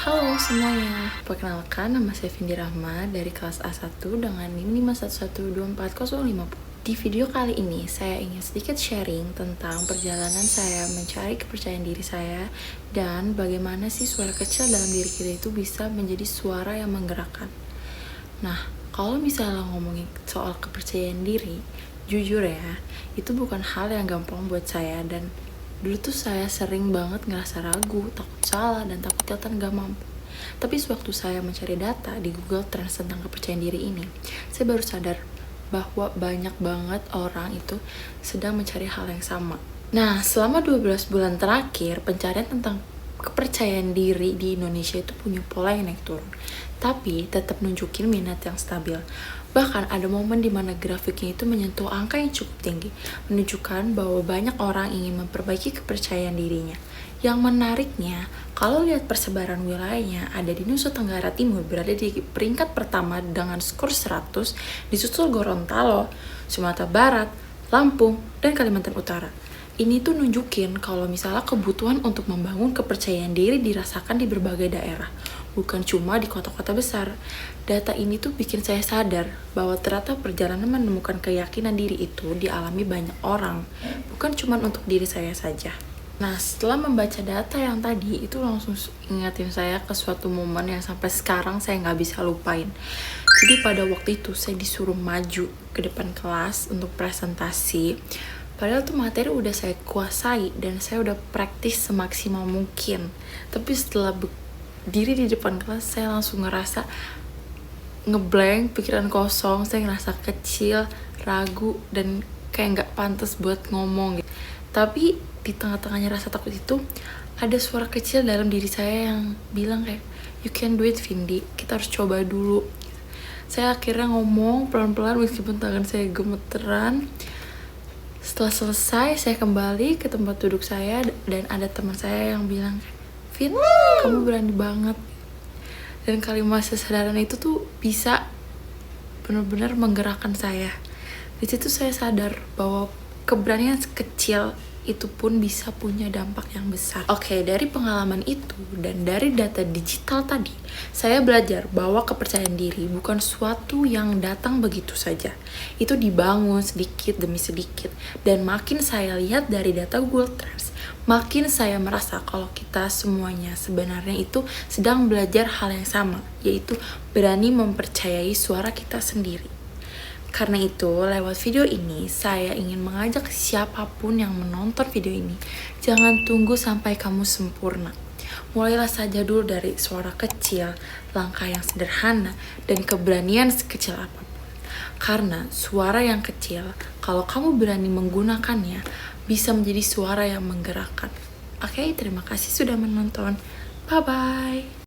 Halo semuanya, perkenalkan nama saya Vindi Rahma dari kelas A1 dengan NIM 511240050. Di video kali ini saya ingin sedikit sharing tentang perjalanan saya mencari kepercayaan diri saya dan bagaimana sih suara kecil dalam diri kita itu bisa menjadi suara yang menggerakkan. Nah, kalau misalnya ngomongin soal kepercayaan diri, jujur ya, itu bukan hal yang gampang buat saya dan dulu tuh saya sering banget ngerasa ragu, takut salah, dan takut kelihatan gak mampu. Tapi sewaktu saya mencari data di Google Trends tentang kepercayaan diri ini, saya baru sadar bahwa banyak banget orang itu sedang mencari hal yang sama. Nah, selama 12 bulan terakhir, pencarian tentang kepercayaan diri di Indonesia itu punya pola yang naik turun, tapi tetap nunjukin minat yang stabil. Bahkan ada momen di mana grafiknya itu menyentuh angka yang cukup tinggi, menunjukkan bahwa banyak orang ingin memperbaiki kepercayaan dirinya. Yang menariknya, kalau lihat persebaran wilayahnya, ada di Nusa Tenggara Timur berada di peringkat pertama dengan skor 100, disusul Gorontalo, Sumatera Barat, Lampung, dan Kalimantan Utara. Ini tuh nunjukin kalau misalnya kebutuhan untuk membangun kepercayaan diri dirasakan di berbagai daerah, bukan cuma di kota-kota besar. Data ini tuh bikin saya sadar bahwa ternyata perjalanan menemukan keyakinan diri itu dialami banyak orang, bukan cuma untuk diri saya saja. Nah, setelah membaca data yang tadi, itu langsung ingetin saya ke suatu momen yang sampai sekarang saya nggak bisa lupain. Jadi pada waktu itu saya disuruh maju ke depan kelas untuk presentasi. Padahal tuh materi udah saya kuasai dan saya udah praktis semaksimal mungkin. Tapi setelah berdiri di depan kelas, saya langsung ngerasa ngeblank, pikiran kosong, saya ngerasa kecil, ragu, dan kayak nggak pantas buat ngomong gitu. Tapi di tengah-tengahnya rasa takut itu, ada suara kecil dalam diri saya yang bilang kayak, you can do it Vindi, kita harus coba dulu. Saya akhirnya ngomong pelan-pelan meskipun tangan saya gemeteran. Setelah selesai, saya kembali ke tempat duduk saya dan ada teman saya yang bilang, Vin, kamu berani banget. Dan kalimat kesadaran itu tuh bisa benar-benar menggerakkan saya. Di situ saya sadar bahwa keberanian kecil itu pun bisa punya dampak yang besar. Oke, dari pengalaman itu dan dari data digital tadi, saya belajar bahwa kepercayaan diri bukan suatu yang datang begitu saja. Itu dibangun sedikit demi sedikit. Dan makin saya lihat dari data Google Trends, makin saya merasa kalau kita semuanya sebenarnya itu sedang belajar hal yang sama, yaitu berani mempercayai suara kita sendiri. Karena itu, lewat video ini, saya ingin mengajak siapapun yang menonton video ini, jangan tunggu sampai kamu sempurna. Mulailah saja dulu dari suara kecil, langkah yang sederhana, dan keberanian sekecil apapun. Karena suara yang kecil, kalau kamu berani menggunakannya, bisa menjadi suara yang menggerakkan. Oke, terima kasih sudah menonton. Bye-bye.